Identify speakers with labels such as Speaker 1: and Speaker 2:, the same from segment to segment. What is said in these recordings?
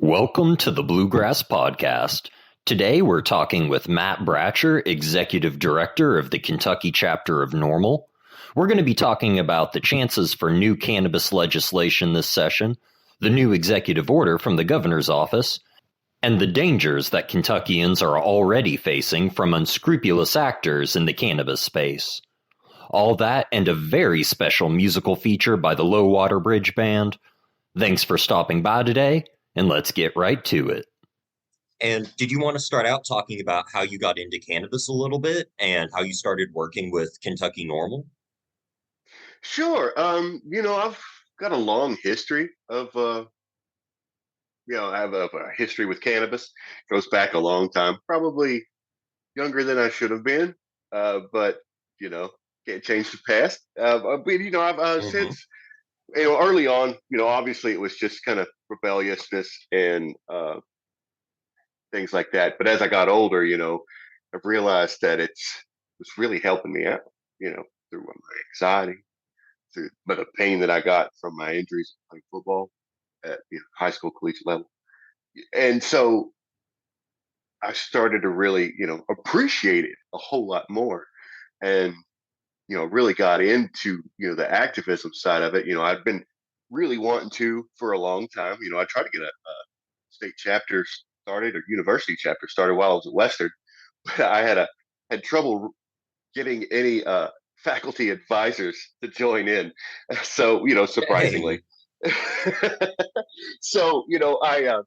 Speaker 1: Welcome to the Bluegrass Podcast. Today we're talking with Matt Bratcher, Executive Director of the Kentucky chapter of NORML. We're going to be talking about the chances for new cannabis legislation this session, the new executive order from the governor's office, and the dangers that Kentuckians are already facing from unscrupulous actors in the cannabis space. All that and a very special musical feature by the Low Water Bridge Band. Thanks for stopping by today. And let's get right to it.
Speaker 2: And did you want to start out talking about how you got into cannabis a little bit and how you started working with Kentucky NORML?
Speaker 3: Sure. I've got a long history of, I have a history with cannabis. Goes back a long time, probably younger than I should have been. But, can't change the past. I've since, early on, obviously it was just kind of rebelliousness and things like that. But as I got older, I've realized that it's really helping me out, through my anxiety, through but the pain that I got from my injuries playing football at high school, collegiate level. And so I started to really, appreciate it a whole lot more. And really got into, the activism side of it. I've been really wanting to for a long time. I tried to get a state chapter started or university chapter started while I was at Western, but I had trouble getting any faculty advisors to join in. So, surprisingly. So, I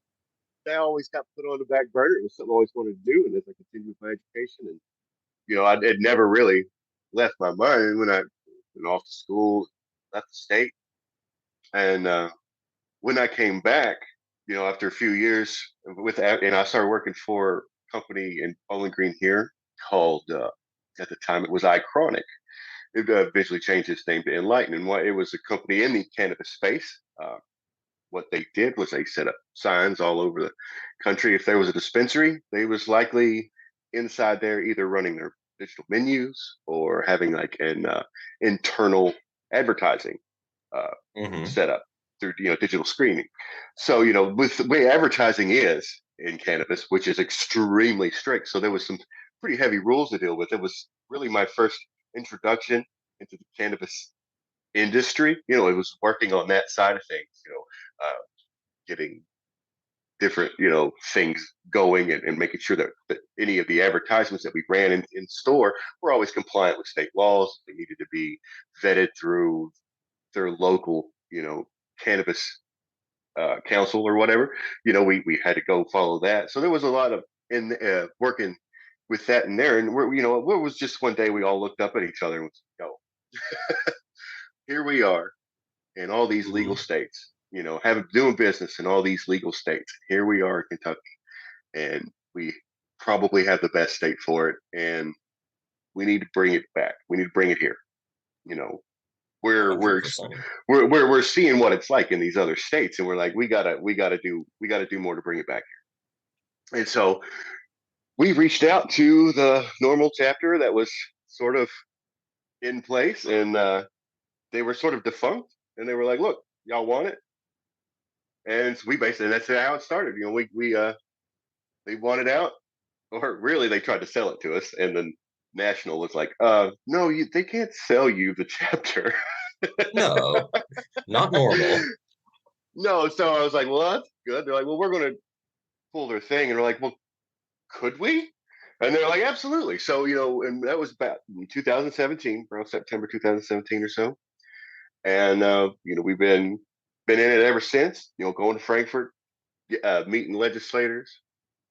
Speaker 3: always got put on the back burner. It was something I always wanted to do. And as I continued my education and, I had never really left my mind when I went off to school, left the state. And when I came back, after a few years and I started working for a company in Bowling Green here called, at the time it was iChronic. It eventually changed its name to Enlighten. And it was a company in the cannabis space. What they did was they set up signs all over the country. If there was a dispensary, they was likely inside there either running their digital menus or having like an internal advertising set up through digital screening. So with the way advertising is in cannabis, which is extremely strict, so there was some pretty heavy rules to deal with. It was really my first introduction into the cannabis industry. It was working on that side of things. Getting different things going and making sure that any of the advertisements that we ran in store were always compliant with state laws. They needed to be vetted through their local cannabis council or whatever. We had to go follow that. So there was a lot of working with that in there. And it was just one day we all looked up at each other and was here we are in all these legal states, doing business in all these legal states. Here we are in Kentucky, and we probably have the best state for it, and we need to bring it back. We need to bring it here. We're seeing what it's like in these other states, and we're like, we gotta do more to bring it back here. And so we reached out to the NORML chapter that was sort of in place, and they were sort of defunct, and they were like, look, y'all want it? And so that's how it started. They wanted out, or really they tried to sell it to us. And then National was like, no, they can't sell you the chapter.
Speaker 2: No, not normal.
Speaker 3: No. So I was like, well, that's good. They're like, well, we're going to pull their thing. And we're like, well, could we? And they're like, absolutely. So, and that was about 2017, around September 2017 or so. And, we've been in it ever since, going to Frankfurt, meeting legislators,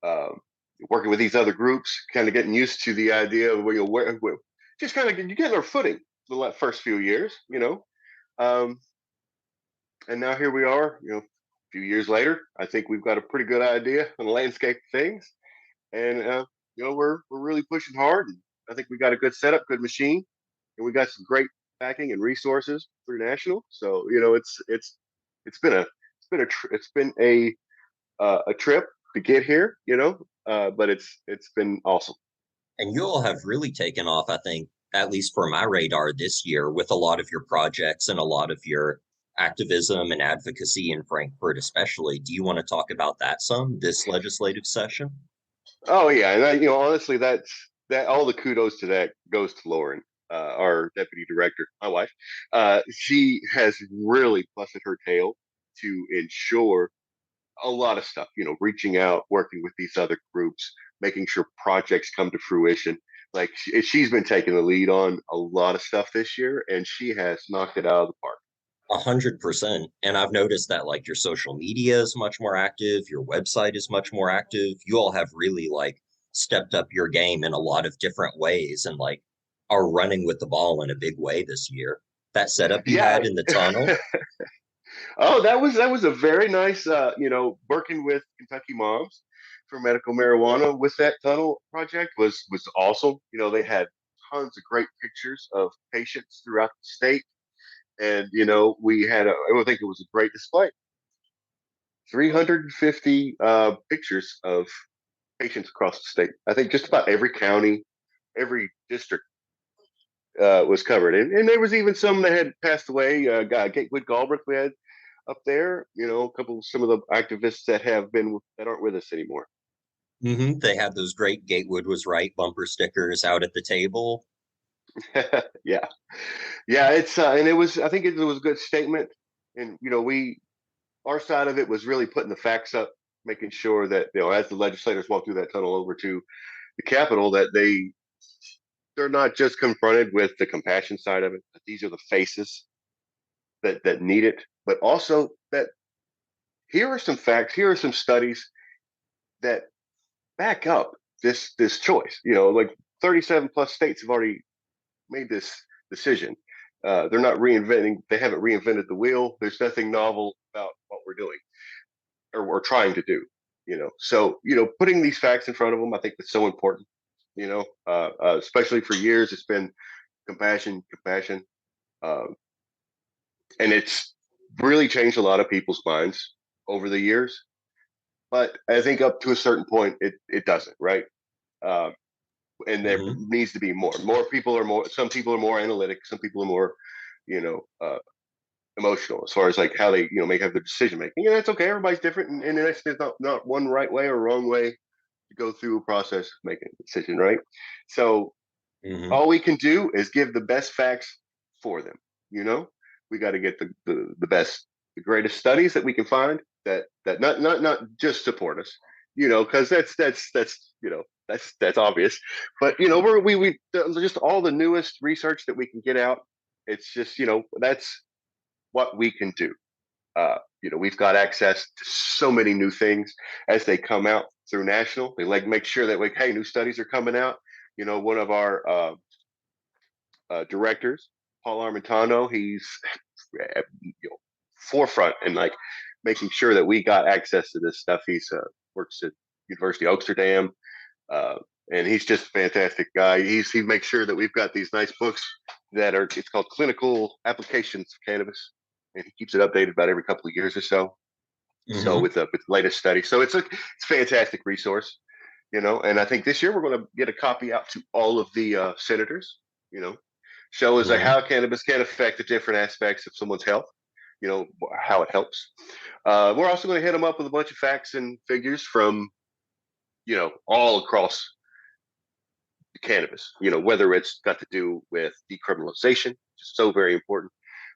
Speaker 3: working with these other groups, kind of getting used to the idea of where just kind of getting our footing the first few years, and now here we are, a few years later. I think we've got a pretty good idea on the landscape of things, and we're really pushing hard. And I think we got a good setup, good machine, and we got some great backing and resources through National. So it's been a trip to get here, but it's been awesome.
Speaker 2: And you all have really taken off, I think, at least for my radar this year, with a lot of your projects and a lot of your activism and advocacy in Frankfurt, especially. Do you want to talk about that some this legislative session?
Speaker 3: Oh yeah, and honestly, that all the kudos to that goes to Lauren, our deputy director, my wife. She has really busted her tail to ensure a lot of stuff. Reaching out, working with these other groups, making sure projects come to fruition. Like she's been taking the lead on a lot of stuff this year, and she has knocked it out of the park.
Speaker 2: 100%. And I've noticed that like your social media is much more active, your website is much more active. You all have really like stepped up your game in a lot of different ways and like are running with the ball in a big way this year. That setup you
Speaker 3: Yeah.
Speaker 2: had in the tunnel.
Speaker 3: Oh, that was a very nice, working with Kentucky Moms for medical marijuana with that tunnel project was awesome. They had tons of great pictures of patients throughout the state, and we had I think it was a great display. 350 pictures of patients across the state. I think just about every county, every district was covered, and there was even some that had passed away. Gatewood Galbraith we had up there. Some of the activists that aren't with us anymore.
Speaker 2: They had those great Gatewood was right bumper stickers out at the table.
Speaker 3: Yeah, yeah. It's and it was. I think it was a good statement, and our side of it was really putting the facts up, making sure that as the legislators walk through that tunnel over to the Capitol, that they're not just confronted with the compassion side of it, but these are the faces that need it, but also that here are some facts, here are some studies that back up this choice. Like 37 plus states have already made this decision. They're not reinventing; they haven't reinvented the wheel. There's nothing novel about what we're doing or trying to do. So putting these facts in front of them, I think is so important. Especially for years, it's been compassion, compassion, um, and it's really changed a lot of people's minds over the years. But I think up to a certain point, it doesn't, right? Um, and there
Speaker 2: Hmm
Speaker 3: needs to be more. More people are more. Some people are more analytic. Some people are more, you know, uh, emotional as far as like how they may have their decision making. And that's okay. Everybody's different, and there's not one right way or wrong way to go through a process of making a decision, right? So
Speaker 2: hmm
Speaker 3: all we can do is give the best facts for them. You know, we got to get the best, the greatest studies that we can find that not just support us, because that's that's obvious. But we just all the newest research that we can get out. It's just that's what we can do. We've got access to so many new things as they come out through national. They like make sure that like, hey, new studies are coming out. One of our directors, Paul Armentano, he's forefront in like making sure that we got access to this stuff. He's works at University of Amsterdam, uh, and he's just a fantastic guy. He makes sure that we've got these nice books that are it's called Clinical Applications of Cannabis, and he keeps it updated about every couple of years or so. So
Speaker 2: hmm
Speaker 3: with the latest study, so it's a fantastic resource. And I think this year we're going to get a copy out to all of the senators. You know, show us like
Speaker 2: hmm
Speaker 3: how cannabis can affect the different aspects of someone's health. How it helps. We're also going to hit them up with a bunch of facts and figures from all across cannabis. Whether it's got to do with decriminalization, which is so very important,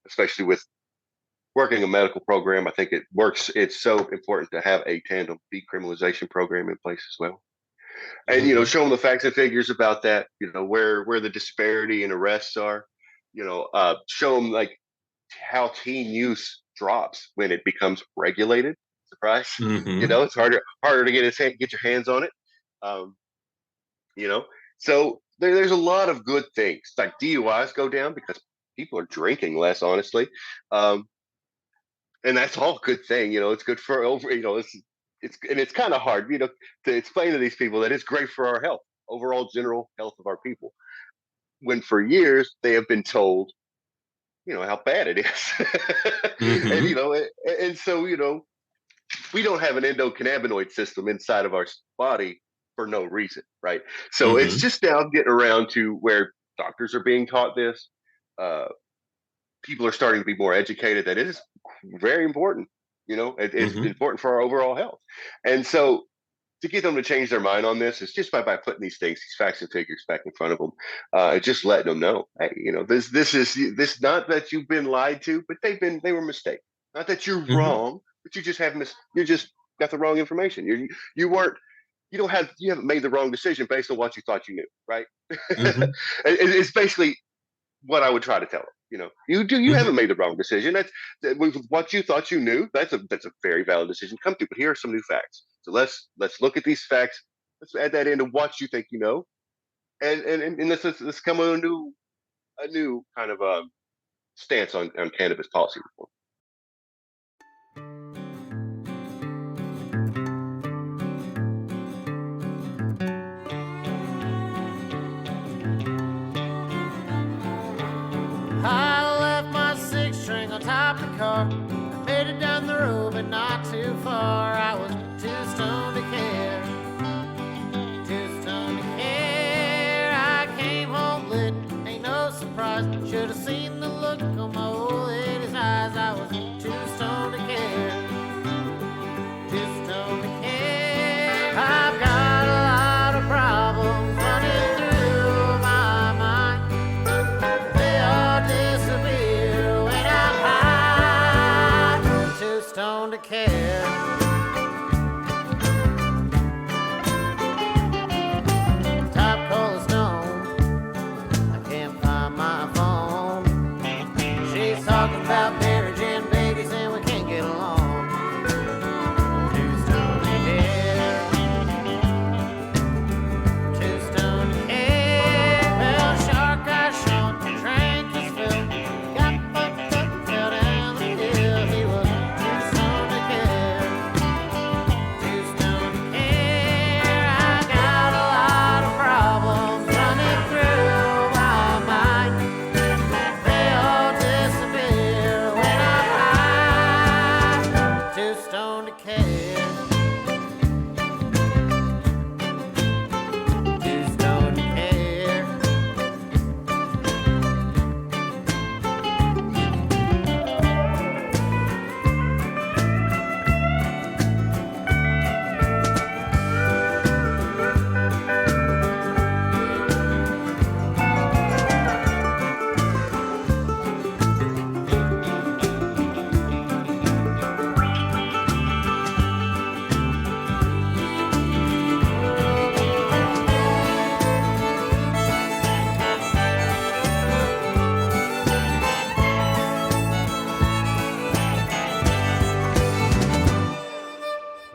Speaker 3: especially with working a medical program. I think it works. It's so important to have a tandem decriminalization program in place as well. And
Speaker 2: hmm
Speaker 3: show them the facts and figures about that. Where the disparity in arrests are. Show them like how teen use drops when it becomes regulated. Surprise!
Speaker 2: hmm
Speaker 3: It's harder to get your hands on it. Um, you know, so there's a lot of good things. Like DUIs go down because people are drinking less, honestly, um, and that's all a good thing. It's good for over. It's kind of hard, to explain to these people that it's great for our health, overall general health of our people. When for years they have been told how bad it is. and
Speaker 2: hmm
Speaker 3: so we don't have an endocannabinoid system inside of our body for no reason, right? So it's
Speaker 2: hmm
Speaker 3: just now getting around to where doctors are being taught this, uh, people are starting to be more educated that it is very important. It's
Speaker 2: Mm-hmm.
Speaker 3: important for our overall health. And so to get them to change their mind on this is just by putting these things, these facts and figures back in front of them, and just letting them know, hey, this not that you've been lied to, but they were mistaken. Not that you're
Speaker 2: Mm-hmm.
Speaker 3: wrong, but you just you just got the wrong information. You weren't you haven't made the wrong decision based on what you thought you knew, right?
Speaker 2: Mm-hmm.
Speaker 3: It's basically what I would try to tell them. You
Speaker 2: Mm-hmm.
Speaker 3: haven't made the wrong decision. With what you thought you knew. That's a very valid decision. Come to, but here are some new facts. So let's look at these facts. Let's add that into what you think you know, and let's come on a new kind of stance on cannabis policy reform.
Speaker 4: I left my six string on top of the car. I made it down the road, but not too far. I was too stoned to care. Too stoned to care. I came home lit, ain't no surprise. Should have seen the look on my old lady's eyes. I was too stoned to care. Too stoned to care. I've got a lot of problems running through my mind. They all disappear when I'm high. Too stoned to care. Top cola stone. I can't find my phone. She's talking about marriage and babies, and we can't get along. Too stoned to care. Too stoned to care. Well, shark got shot, drank his fill, got fucked up and fell down the hill. He was too stoned to care. Too stoned to care. I got a lot of problems running through my mind. They all disappear when I'm high. Too stoned to care. Too stoned to care.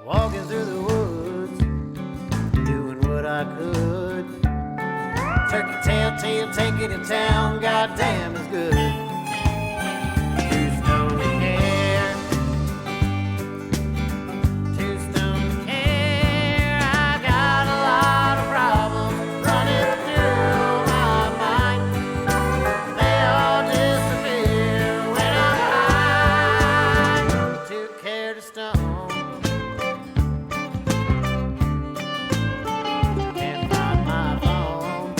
Speaker 4: Walking through the woods, doing what I could. Turkey tail, take it in town, goddamn it's good. Too stoned to care. Too stoned to care. I got a lot of problems running through my mind. They all disappear when I'm high. Too care to stone. Can't find my phone.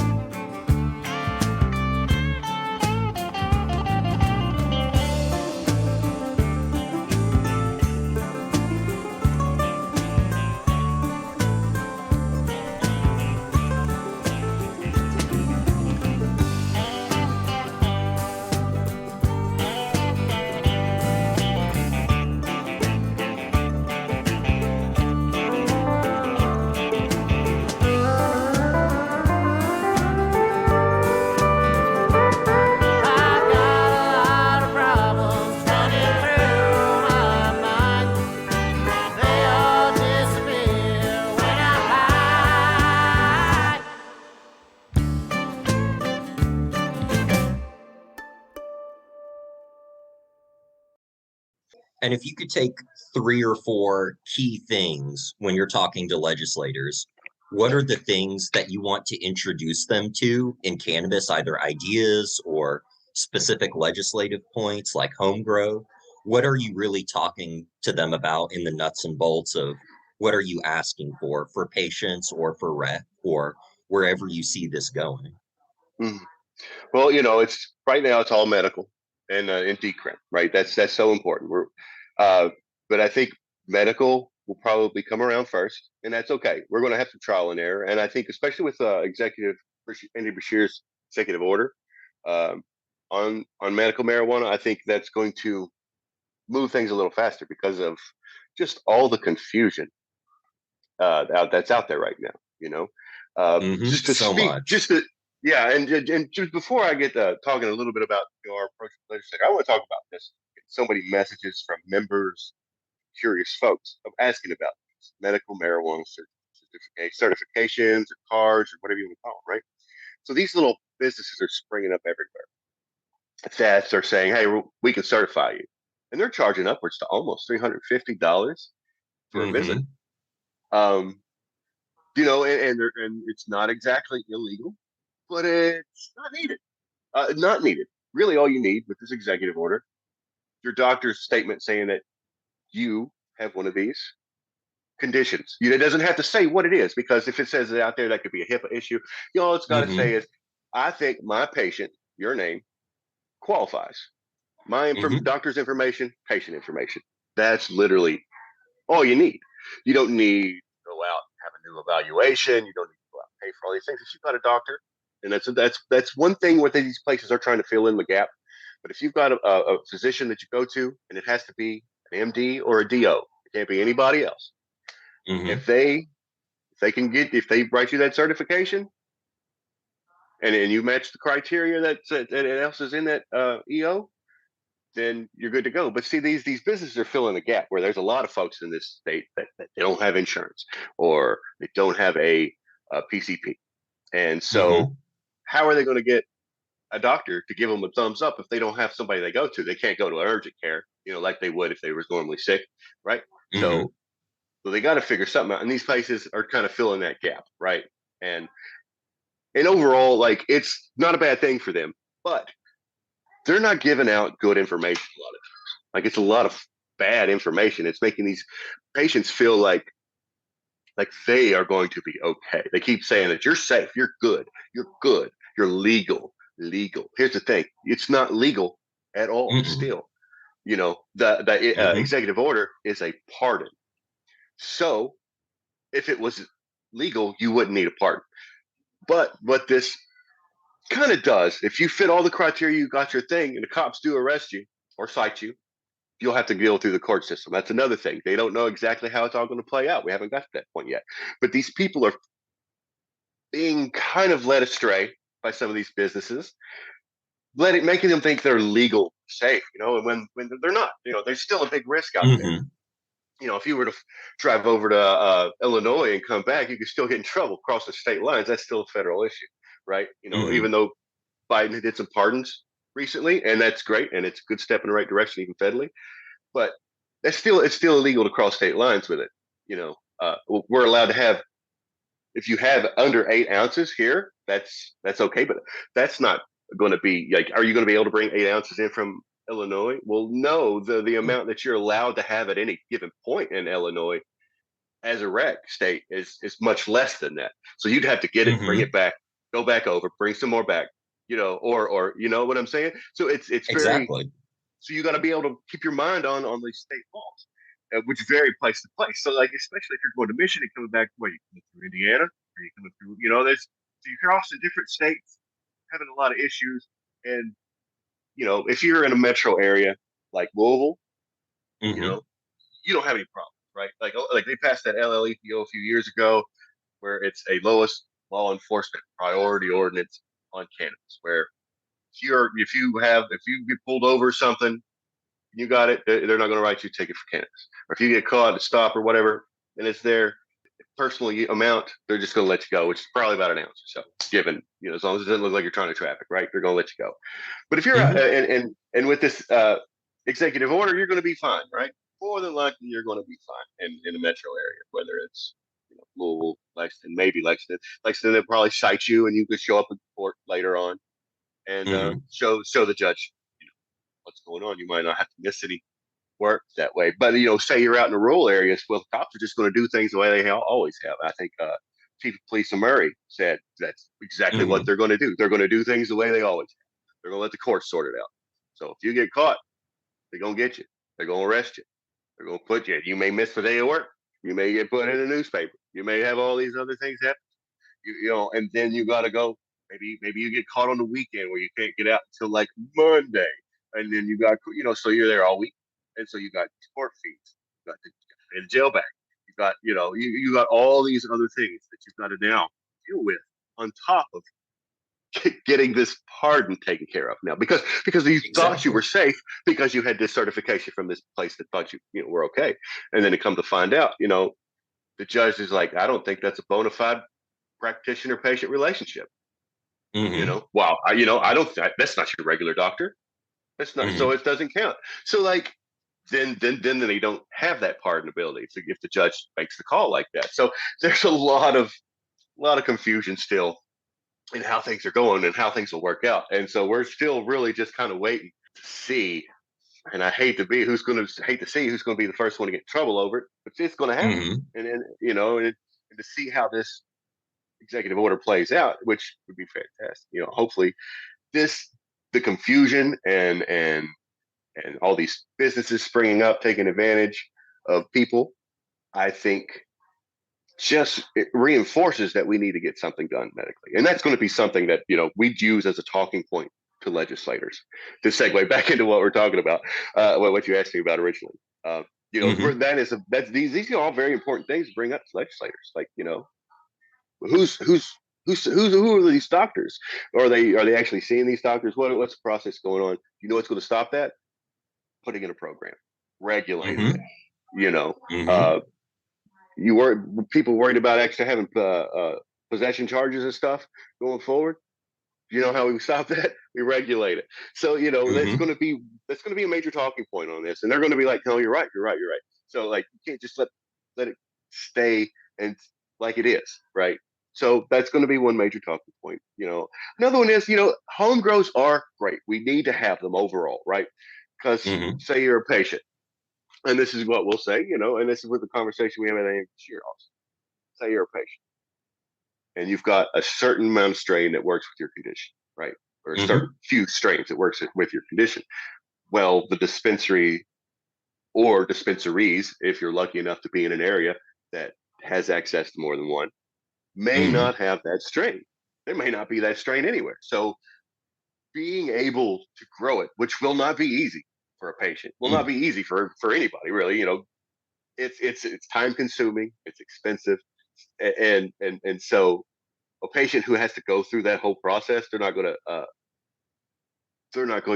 Speaker 4: I've got a lot of problems running through my mind. They all disappear when I'm high.
Speaker 2: And if you could take 3 or 4 key things when you're talking to legislators, what are the things that you want to introduce them to in cannabis, either ideas or specific legislative points like home grow? What are you really talking to them about in the nuts and bolts of what are you asking for patients or for rec or wherever you see this going?
Speaker 3: Mhm. Well, it's right now it's all medical, and decrim, right? That's so important. But I think medical will probably come around first, and that's okay. We're going to have some trial and error, and I think especially with Andy Bashir's executive order on medical marijuana, I think that's going to move things a little faster because of just all the confusion that's out there right now. Just to
Speaker 2: So
Speaker 3: speak,
Speaker 2: much.
Speaker 3: yeah, and just before I get talking a little bit about our approach to legislature, I want to talk about this. So many messages from members, curious folks, of asking about this medical marijuana certifications or cards or whatever you want to call them, right? So these little businesses are springing up everywhere. That are saying, "Hey, we can certify you," and they're charging upwards to almost $350 for a visit. Um, and it's not exactly illegal, but it's not needed. Not needed. Really, all you need with this executive order, your doctor's statement saying that you have one of these conditions. It doesn't have to say what it is, because if it says it out there, that could be a HIPAA issue. All it's got to say is, I think my patient, your name, qualifies. My doctor's information, patient information. That's literally all you need. You don't need to go out and have a new evaluation. You don't need to go out and pay for all these things. If you've got a doctor, and that's one thing where these places are trying to fill in the gap. But if you've got a physician that you go to, and it has to be an MD or a DO, it can't be anybody else. If they write you that certification, and you match the criteria that else is in that EO, then you're good to go. But see, these businesses are filling the gap where there's a lot of folks in this state that they don't have insurance, or they don't have a PCP. And so how are they going to get a doctor to give them a thumbs up if they don't have somebody they go to? They can't go to urgent care, like they would if they was normally sick, right? So they got to figure something out. And these places are kind of filling that gap, right? And overall, like, it's not a bad thing for them, but they're not giving out good information a lot of times. Like, it's a lot of bad information. It's making these patients feel like they are going to be okay. They keep saying that you're safe, you're good, you're legal. Here's the thing: it's not legal at all. Still, the executive order is a pardon. So, if it was legal, you wouldn't need a pardon. But what this kind of does, if you fit all the criteria, you got your thing, and the cops do arrest you or cite you, you'll have to go through the court system. That's another thing. They don't know exactly how it's all going to play out. We haven't got to that point yet. But these people are being kind of led astray by some of these businesses, making them think they're legal, safe, and when they're not. There's still a big risk out there. If you were to drive over to Illinois and come back, you could still get in trouble crossing state lines. That's still a federal issue, right? Even though Biden did some pardons recently, and that's great, and it's a good step in the right direction, even federally. But it's still illegal to cross state lines with it. We're allowed to have, if you have under 8 ounces here, that's okay, but that's not going to be like, are you going to be able to bring 8 ounces in from Illinois? Well, no, the amount that you're allowed to have at any given point in Illinois as a rec state is much less than that. So you'd have to get it, bring it back, go back over, bring some more back, or you know what I'm saying? So it's
Speaker 2: exactly.
Speaker 3: very, so you got to be able to keep your mind on these state laws, which vary place to place. So, like, especially if you're going to Michigan, coming back, you coming through Indiana, or you coming through, so you cross the different states, having a lot of issues. And if you're in a metro area like Louisville, you don't have any problems, right? Like they passed that LLEPO a few years ago, where it's a lowest law enforcement priority ordinance on cannabis, where if you get pulled over or something, you got it, they're not going to write you a ticket for cannabis. Or if you get caught at a stop or whatever, and it's their personal amount, they're just going to let you go, which is probably about an ounce or so, given, as long as it doesn't look like you're trying to traffic, right? They're going to let you go. But if you're and with this executive order, you're going to be fine, right? More than likely, you're going to be fine in the metro area, whether it's Louisville, Lexington, maybe Lexington. Lexington, they'll probably cite you, and you could show up in court later on and show the judge what's going on. You might not have to miss any work that way. But say you're out in the rural areas, well, the cops are just going to do things the way they always have. I think Chief of Police Murray said that's exactly what they're going to do. They're going to do things the way they always have. They're going to let the courts sort it out. So if you get caught, they're gonna get you. They're gonna arrest you. They're gonna put you. You may miss a day of work. You may get put in a newspaper. You may have all these other things happen. And then you got to go. Maybe you get caught on the weekend where you can't get out until like Monday, and then you got so you're there all week, and so you got court fees, you got the jail back, you got you got all these other things that you've got to now deal with on top of getting this pardon taken care of now because you thought you were safe because you had this certification from this place that thought you were okay, and then it come to find out the judge is like, I don't think that's a bona fide practitioner-patient relationship. Wow, I don't. That's not your regular doctor. That's not. So it doesn't count. So like, then they don't have that pardonability if the judge makes the call like that. So there's a lot of confusion still in how things are going and how things will work out. And so we're still really just kind of waiting to see. And I hate to see who's going to be the first one to get in trouble over it, but it's going to happen. And then and to see how this executive order plays out, which would be fantastic. Hopefully the confusion and all these businesses springing up, taking advantage of people, I think it reinforces that we need to get something done medically. And that's going to be something that, we'd use as a talking point to legislators to segue back into what we're talking about, what you asked me about originally. These are all very important things to bring up to legislators. Like, who are these doctors? Are they actually seeing these doctors? What's the process going on? You know what's going to stop that? Putting in a program, regulating it. People worried about actually having possession charges and stuff going forward. You know how we stop that? We regulate it. So that's going to be a major talking point on this, and they're going to be like, "No, you're right. So like, you can't just let it stay and like it is, right? So that's going to be one major talking point. Another one is, home grows are great. We need to have them overall, right? Because say you're a patient, and this is what we'll say, and this is with the conversation we have at the year also. Say you're a patient, and you've got a certain amount of strain that works with your condition, right? Or a certain few strains that works with your condition. Well, the dispensary or dispensaries, if you're lucky enough to be in an area that has access to more than one, may not have that strain. There may not be that strain anywhere. So being able to grow it, which will not be easy for a patient, will not be easy for anybody, really. It's time consuming, it's expensive, and so a patient who has to go through that whole process, they're not going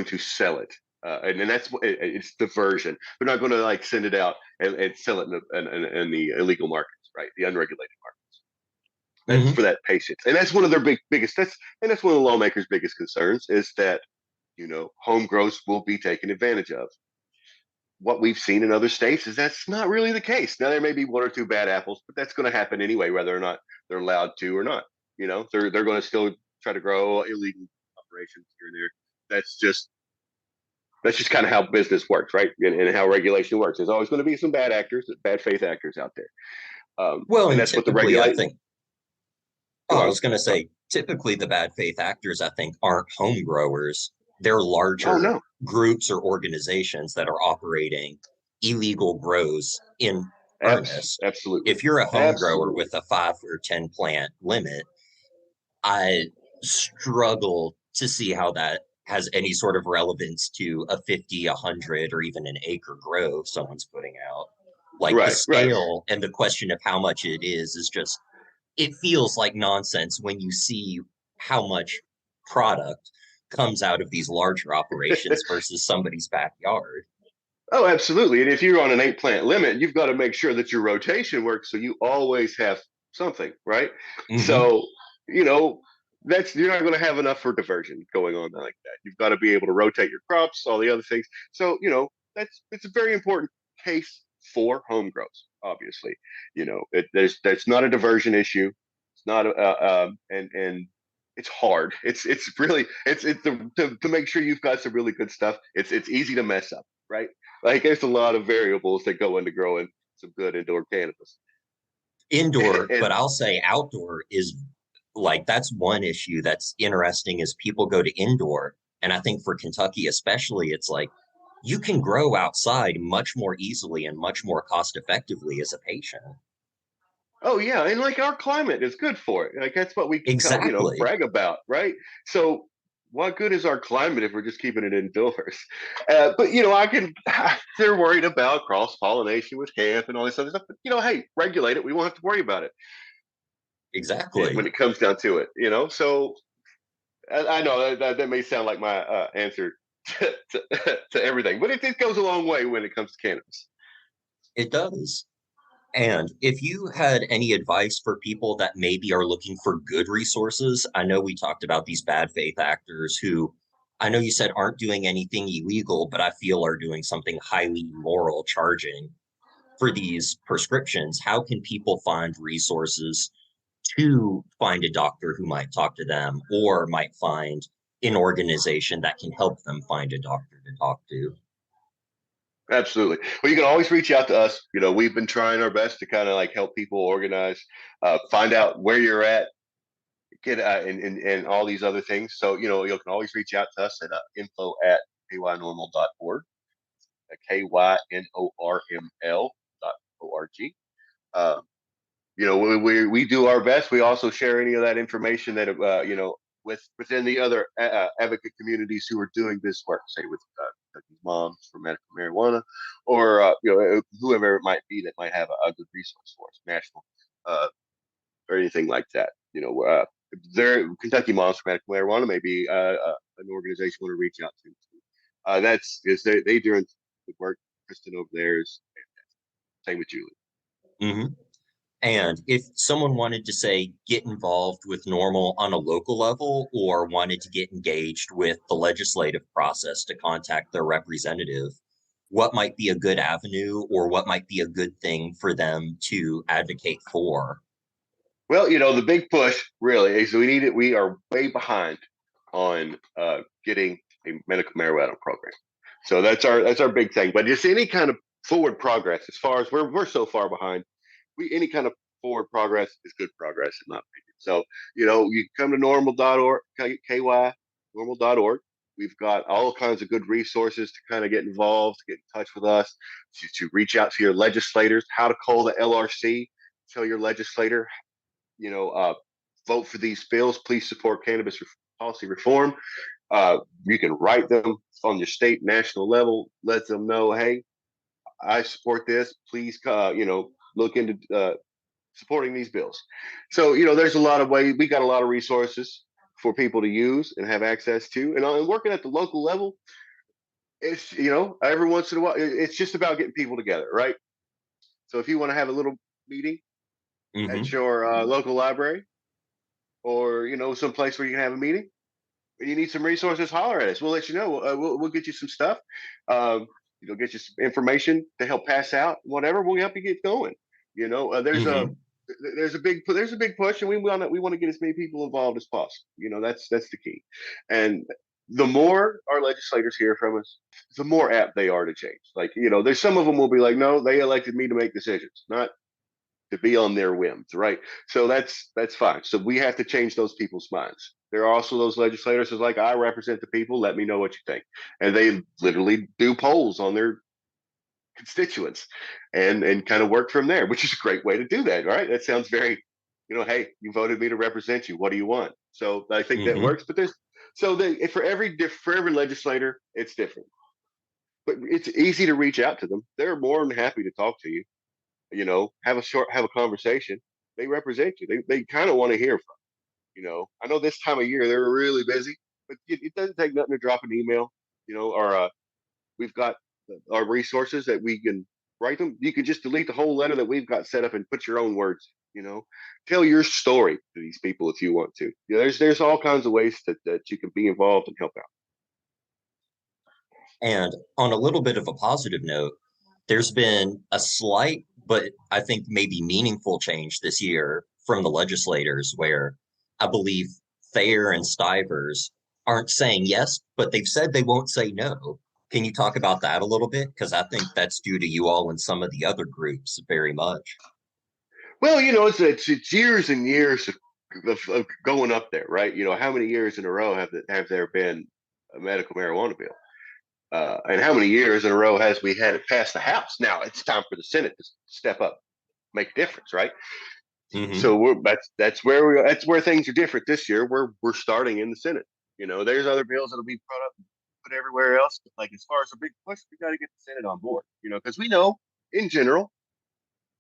Speaker 3: to sell it. And that's it's diversion. They're not going to like send it out and sell it in the illegal markets, right? The unregulated markets. That's for that patient, and that's one of their biggest. That's one of the lawmakers' biggest concerns is that home grows will be taken advantage of. What we've seen in other states is that's not really the case. Now there may be one or two bad apples, but that's going to happen anyway, whether or not they're allowed to or not. They're going to still try to grow illegal operations here and there. That's just kind of how business works, right? And how regulation works. There's always going to be some bad faith actors out there.
Speaker 2: And
Speaker 3: that's what the
Speaker 2: regulation. I was going to say, typically the bad faith actors, I think, aren't home growers. They're larger groups or organizations that are operating illegal grows in earnest.
Speaker 3: Absolutely.
Speaker 2: If you're a home grower with a 5 or 10 plant limit, I struggle to see how that has any sort of relevance to a 50, 100, or even an acre grow someone's putting out. Like the scale and the question of how much it is just, it feels like nonsense when you see how much product comes out of these larger operations versus somebody's backyard.
Speaker 3: Oh, absolutely. And if you're on an 8 plant limit, you've got to make sure that your rotation works so you always have something, right? So, you're not going to have enough for diversion going on like that. You've got to be able to rotate your crops, all the other things. So, it's a very important case for home grows, obviously. There's not a diversion issue. It's not and it's hard. It's really to make sure you've got some really good stuff. It's easy to mess up, right? Like there's a lot of variables that go into growing some good indoor cannabis.
Speaker 2: But I'll say outdoor is like, that's one issue that's interesting is people go to indoor And I think for Kentucky especially, it's like you can grow outside much more easily and much more cost effectively as a patient.
Speaker 3: Oh yeah, and like our climate is good for it. Like that's what we can
Speaker 2: Exactly.
Speaker 3: brag about, right? So what good is our climate if we're just keeping it indoors? But I can. They're worried about cross pollination with hemp and all this other stuff. But hey, regulate it. We won't have to worry about it when
Speaker 2: Exactly.
Speaker 3: it comes down to it. So I know that may sound like my answer to everything, but it goes a long way when it comes to cannabis.
Speaker 2: It does. And if you had any advice for people that maybe are looking for good resources, I know we talked about these bad faith actors who I know you said aren't doing anything illegal, but I feel are doing something highly immoral, charging for these prescriptions. How can people find resources to find a doctor who might talk to them or might find an organization that can help them find a doctor to talk to?
Speaker 3: Absolutely. Well, you can always reach out to us. We've been trying our best to kind of like help people organize, find out where you're at, get and all these other things. So you can always reach out to us at info@kynormal.org, kynorml.org. Uh, we do our best. We also share any of that information that within the other advocate communities who are doing this work, say with Kentucky Moms for Medical Marijuana, or whoever it might be that might have a good resource for us, national or anything like that. There Kentucky Moms for Medical Marijuana may be an organization you want to reach out to. That's is they doing the work. Kristen over there is same with Julie.
Speaker 2: Mm-hmm. And if someone wanted to say get involved with NORML on a local level or wanted to get engaged with the legislative process to contact their representative, what might be a good avenue or what might be a good thing for them to advocate for?
Speaker 3: Well, the big push really is we need it. We are way behind on getting a medical marijuana program. So that's our big thing. But just any kind of forward progress, as far as we're so far behind, any kind of forward progress is good progress in my opinion. So you come to normal.org, KY normal.org. We've got all kinds of good resources to kind of get involved, to get in touch with us, to reach out to your legislators, how to call the LRC, tell your legislator, vote for these bills. Please support cannabis policy reform. You can write them on your state, national level. Let them know, hey, I support this. Please, look into supporting these bills. So, there's a lot of ways. We got a lot of resources for people to use and have access to. And working at the local level, it's, every once in a while, it's just about getting people together, right? So if you want to have a little meeting
Speaker 2: Mm-hmm.
Speaker 3: at your local library, or some place where you can have a meeting, and you need some resources, holler at us. We'll let you know. We'll get you some stuff. Get you some information to help pass out. Whatever, we'll help you get going.
Speaker 2: Mm-hmm.
Speaker 3: There's a big push, and we want to get as many people involved as possible. That's the key. And the more our legislators hear from us, the more apt they are to change. Like there's some of them will be like, no, they elected me to make decisions, not to be on their whims, right? So that's fine. So we have to change those people's minds. There are also those legislators who's like, I represent the people. Let me know what you think, and they literally do polls on their constituents, and kind of work from there, which is a great way to do that, right? That sounds very, hey, you voted me to represent you. What do you want? So I think that
Speaker 2: Mm-hmm.
Speaker 3: works. But for every legislator, it's different. But it's easy to reach out to them. They're more than happy to talk to you. Have a conversation. They represent you. They kind of want to hear from I know this time of year they're really busy, but it doesn't take nothing to drop an email. Or we've got our resources that we can write them. You can just delete the whole letter that we've got set up and put your own words. Tell your story to these people if you want to. There's all kinds of ways that you can be involved and help out.
Speaker 2: And on a little bit of a positive note, there's been a slight, but I think maybe meaningful change this year from the legislators where I believe Thayer and Stivers aren't saying yes, but they've said they won't say no. Can you talk about that a little bit? Because I think that's due to you all and some of the other groups very much.
Speaker 3: Well, it's years and years of going up there, right? How many years in a row have there been a medical marijuana bill. And how many years in a row has we had it pass the House? Now it's time for the Senate to step up, make a difference, right?
Speaker 2: Mm-hmm.
Speaker 3: So that's where things are different this year. We're starting in the Senate. There's other bills that'll be brought up, put everywhere else. But like as far as a big push, we got to get the Senate on board. Because we know in general,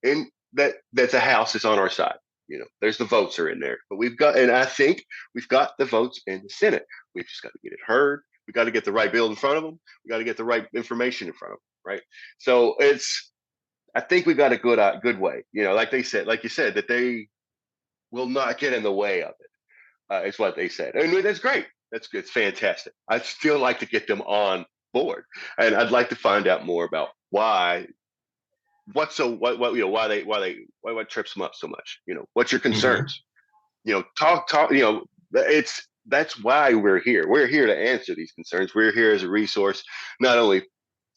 Speaker 3: in that the House is on our side. There's the votes are in there, but I think we've got the votes in the Senate. We've just got to get it heard. We got to get the right bill in front of them. We got to get the right information in front of them, right? So I think we got a good way. Like you said, that they will not get in the way of it. Is what they said, and that's great. That's good. It's fantastic. I'd still like to get them on board, and I'd like to find out more about why. What trips them up so much? What's your concerns? Talk. That's why we're here. We're here to answer these concerns. We're here as a resource, not only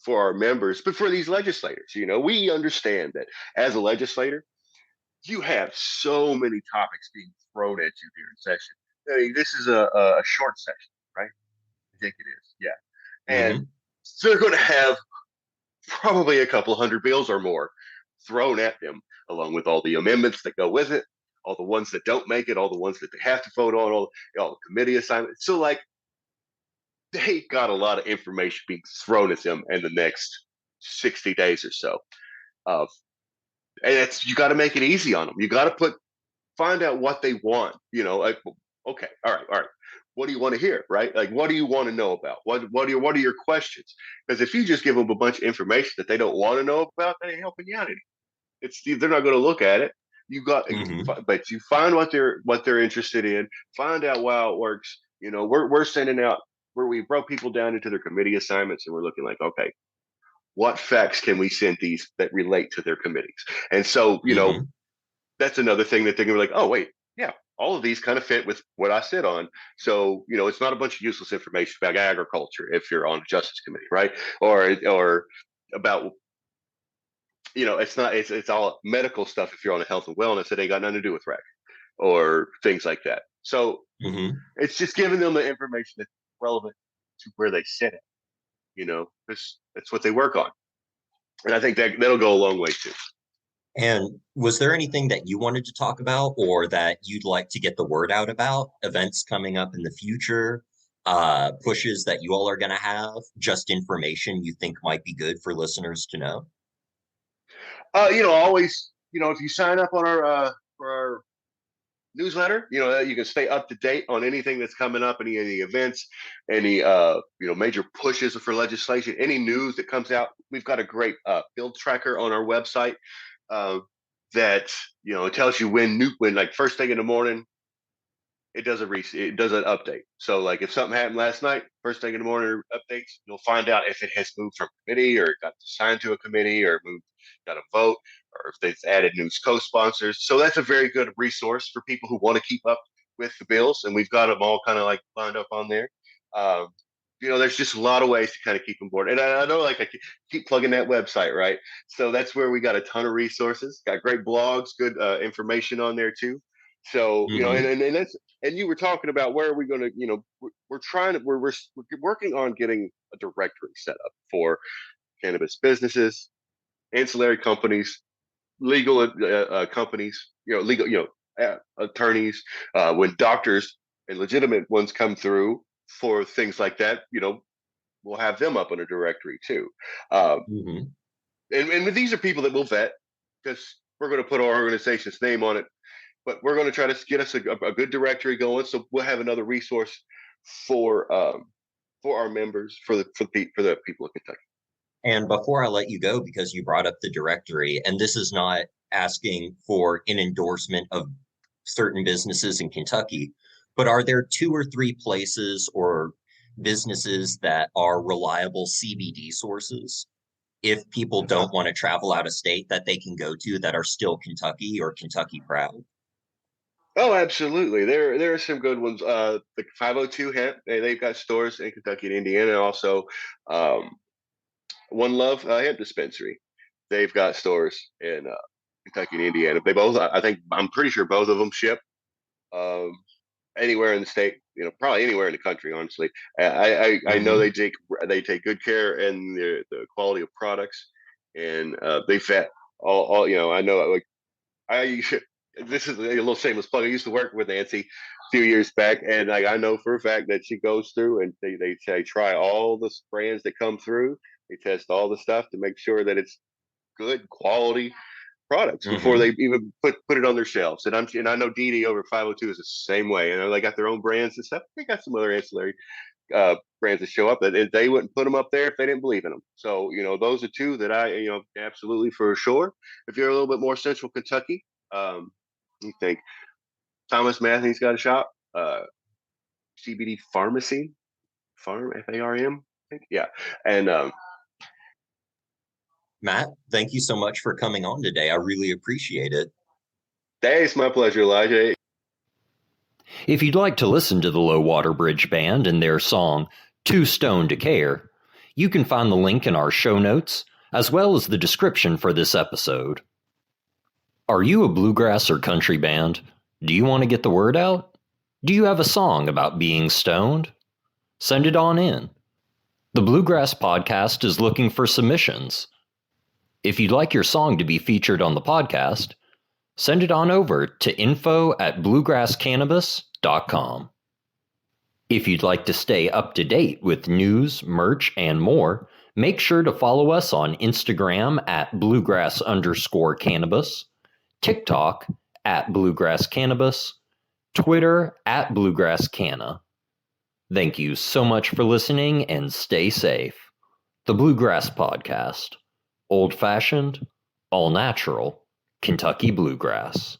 Speaker 3: for our members, but for these legislators. We understand that as a legislator, you have so many topics being thrown at you during session. I mean, this is a short session, right? I think it is. Yeah.
Speaker 2: Mm-hmm.
Speaker 3: And so they're going to have probably a couple hundred bills or more thrown at them, along with all the amendments that go with it, all the ones that don't make it, all the ones that they have to vote on, all the committee assignments. So, like, they got a lot of information being thrown at them in the next 60 days or so. And you got to make it easy on them. You got to find out what they want. Like, okay, all right. What do you want to hear, right? Like, what do you want to know about? What are your questions? Because if you just give them a bunch of information that they don't want to know about, that ain't helping you out any. They're not going to look at it. But you find what they're interested in. Find out how it works. We're sending out where we broke people down into their committee assignments, and we're looking like, okay, what facts can we send these that relate to their committees? And so, that's another thing that they're going to be like, oh, wait, yeah, all of these kind of fit with what I sit on. So, it's not a bunch of useless information about agriculture if you're on the Justice Committee, right? Or about, it's all medical stuff if you're on the Health and Wellness that ain't got nothing to do with rec or things like that. So it's just giving them the information that's relevant to where they sit it. That's what they work on. And I think that'll go a long way too.
Speaker 2: And was there anything that you wanted to talk about or that you'd like to get the word out about? Events coming up in the future, pushes that you all are going to have, just information you think might be good for listeners to know?
Speaker 3: Always, if you sign up on for our newsletter, you can stay up to date on anything that's coming up, any of the events, any major pushes for legislation, any news that comes out. We've got a great build tracker on our website that it tells you when like first thing in the morning it does an update. So like if something happened last night, first thing in the morning updates, you'll find out if it has moved from committee or it got assigned to a committee or got a vote, or if they've added new co-sponsors. So that's a very good resource for people who want to keep up with the bills, and we've got them all kind of like lined up on there. There's just a lot of ways to kind of keep them board. And I know, like, I keep plugging that website, right? So that's where we got a ton of resources, got great blogs, good information on there too. So, and you were talking about where are we going to, we're working on getting a directory set up for cannabis businesses, ancillary companies, legal companies, legal, attorneys, when doctors and legitimate ones come through for things like that, we'll have them up in a directory too. And these are people that we'll vet because we're going to put our organization's name on it, but we're going to try to get us a good directory going. So we'll have another resource for our members, for the people of Kentucky.
Speaker 2: And before I let you go, because you brought up the directory, and this is not asking for an endorsement of certain businesses in Kentucky, but are there 2 or 3 places or businesses that are reliable CBD sources if people don't want to travel out of state that they can go to that are still Kentucky or Kentucky proud?
Speaker 3: Oh, absolutely. There are some good ones. The 502 Hemp, they've got stores in Kentucky and Indiana, and also One Love Hemp Dispensary. They've got stores in Kentucky and Indiana. I'm pretty sure both of them ship. anywhere in the state, probably anywhere in the country, honestly. I know they take good care in the quality of products, and they vet all. I know, like, I this is a little shameless plug. I used to work with Nancy a few years back, and like, I know for a fact that she goes through and they try all the brands that come through. They test all the stuff to make sure that it's good quality products before they even put it on their shelves. And I know DD over 502 is the same way. And they got their own brands and stuff. They got some other ancillary brands that show up that they wouldn't put them up there if they didn't believe in them. So those are two that I absolutely for sure. If you're a little bit more central Kentucky, you think Thomas Matthew's got a shop, CBD Pharmacy, Farm FARM, I think, yeah, and
Speaker 2: Matt, thank you so much for coming on today. I really appreciate it.
Speaker 3: It's my pleasure, Elijah.
Speaker 1: If you'd like to listen to the Low Water Bridge Band and their song, Too Stoned to Care, you can find the link in our show notes, as well as the description for this episode. Are you a bluegrass or country band? Do you want to get the word out? Do you have a song about being stoned? Send it on in. The Bluegrass Podcast is looking for submissions. If you'd like your song to be featured on the podcast, send it on over to info@bluegrasscannabis.com. If you'd like to stay up to date with news, merch, and more, make sure to follow us on Instagram @bluegrass_cannabis, TikTok @bluegrasscannabis, Twitter @bluegrasscanna. Thank you so much for listening and stay safe. The Bluegrass Podcast. Old-fashioned, all-natural, Kentucky bluegrass.